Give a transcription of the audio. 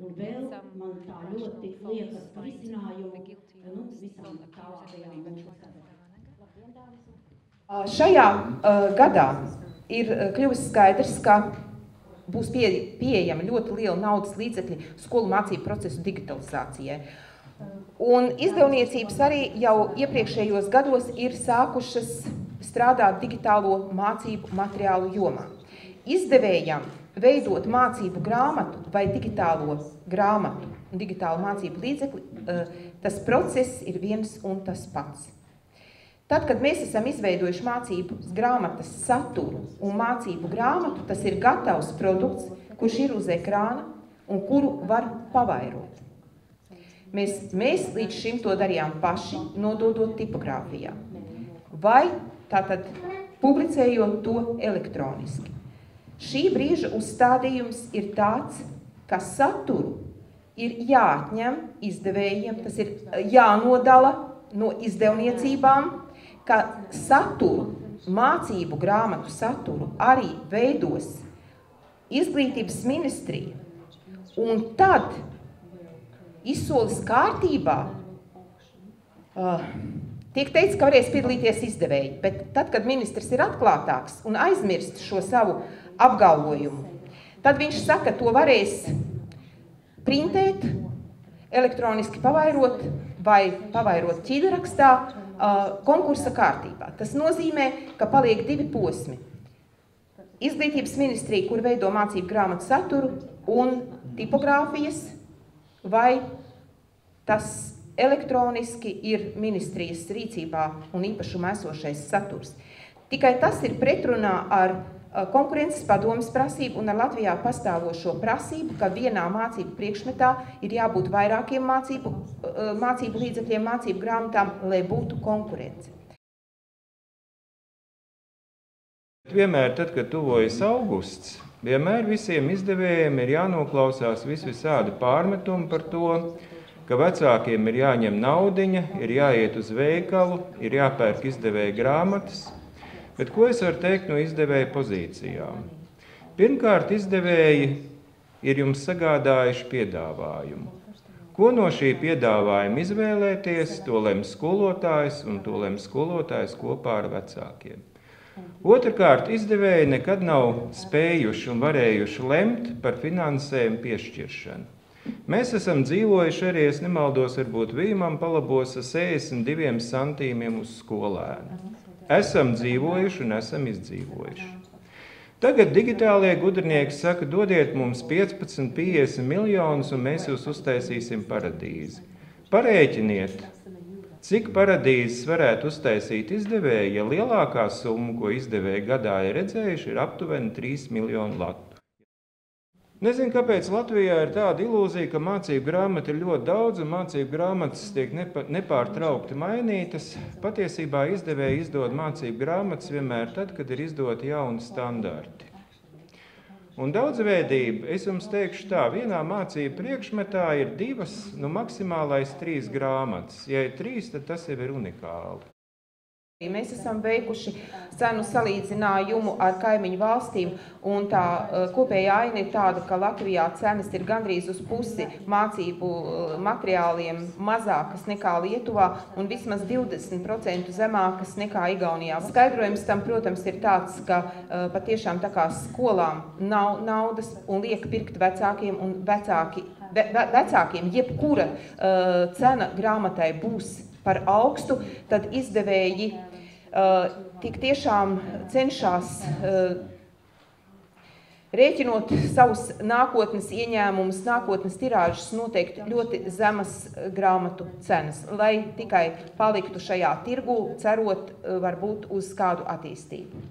Un vēl man tā ļoti liekas, ka risinājumu visām tālākajām mūsu skatām. Šajā gadā ir kļuvis skaidrs, ka būs pieejama ļoti liela naudas līdzekļi skolu mācību procesu digitalizācijai. Un izdevniecības arī jau iepriekšējos gados ir sākušas strādāt digitālo mācību materiālu jomā. Izdevējam veidot mācību grāmatu vai digitālo grāmatu un digitālu mācību līdzekli, tas process ir viens un tas pats. Tad, kad mēs esam izveidojuši mācību grāmatas saturu un mācību grāmatu, tas ir gatavs produkts, kurš ir uz ekrāna un kuru var pavairot. Mēs līdz šim to darījām paši, nododot tipogrāfijā. Vai tātad publicējot to elektroniski. Šī brīža uzstādījums ir tāds, ka saturu ir jāatņem izdevējiem, tas ir jānodala no izdevniecībām, ka saturu, mācību grāmatu saturu arī veidos Izglītības ministrija. Un tad izsoles kārtībā tiek teikts, ka varēs piedalīties izdevēji, bet tad, kad ministrs ir atklātāks un aizmirst šo savu apgalvojumu, tad viņš saka, to varēs printēt, elektroniski pavairot vai pavairot ķīdarakstā konkursa kārtībā. Tas nozīmē, ka paliek divi posmi. Izglītības ministrija, kur veido mācību grāmatu saturu un tipogrāfijas, vai tas elektroniski ir ministrijas rīcībā un īpašumā esošais saturs. Tikai tas ir pretrunā ar konkurences padomes prasību un ar Latvijā pastāvošo prasību, ka vienā mācību priekšmetā ir jābūt vairākiem mācību līdzekļiem, mācību grāmatām, lai būtu konkurence. Vienmēr tad, kad tuvojas augusts, vienmēr visiem izdevējiem ir jānoklausās visādi pārmetumi par to, ka vecākiem ir jāņem naudiņa, ir jāiet uz veikalu, ir jāpērk izdevēja grāmatas. Bet ko es varu teikt no izdevēja pozīcijām? Pirmkārt, izdevēji ir jums sagādājuši piedāvājumu. Ko no šī piedāvājuma izvēlēties, to lems skolotājs, un to lems skolotājs kopā ar vecākiem. Otrkārt, izdevēji nekad nav spējuši un varējuši lemt par finansējumu piešķiršanu. Mēs esam dzīvojuši arī, es nemaldos, varbūt Vīmam palabos 62 centīmiem uz skolēnu. Esam dzīvojuši un esam izdzīvojuši. Tagad digitālie gudrinieki saka, dodiet mums 15-50 miljonus un mēs jūs uztaisīsim paradīzi. Parēķiniet, cik paradīzes varētu uztaisīt izdevēji, ja lielākā summa, ko izdevēji gadā ir redzējuši, ir aptuveni 3 miljonu latu. Nezinu, kāpēc Latvijā ir tāda ilūzija, ka mācību grāmata ir ļoti daudz un mācību grāmatas tiek nepārtraukti mainītas. Patiesībā izdevēji izdod mācību grāmatas vienmēr tad, kad ir izdoti jauni standarti. Un daudzveidība, es jums teikšu tā, vienā mācību priekšmetā ir 2, maksimālais 3 grāmatas. Ja ir 3, tad tas jau ir unikāli. Mēs esam veikuši cenu salīdzinājumu ar kaimiņu valstīm, un tā kopējā aina ir tāda, ka Latvijā cenas ir gandrīz uz pusi mācību materiāliem mazākas nekā Lietuvā un vismaz 20% zemākas nekā Igaunijā. Skaidrojums tam, protams, ir tāds, ka patiešām tā kā skolām nav naudas un liek pirkt vecākiem, un vecākiem jebkura cena grāmatai būs par augstu, tad izdevēji tik tiešām cenšas rēķinot savus nākotnes ieņēmumus, nākotnes tirāžas noteikt ļoti zemas grāmatu cenas, lai tikai paliktu šajā tirgu, cerot varbūt uz kādu attīstību.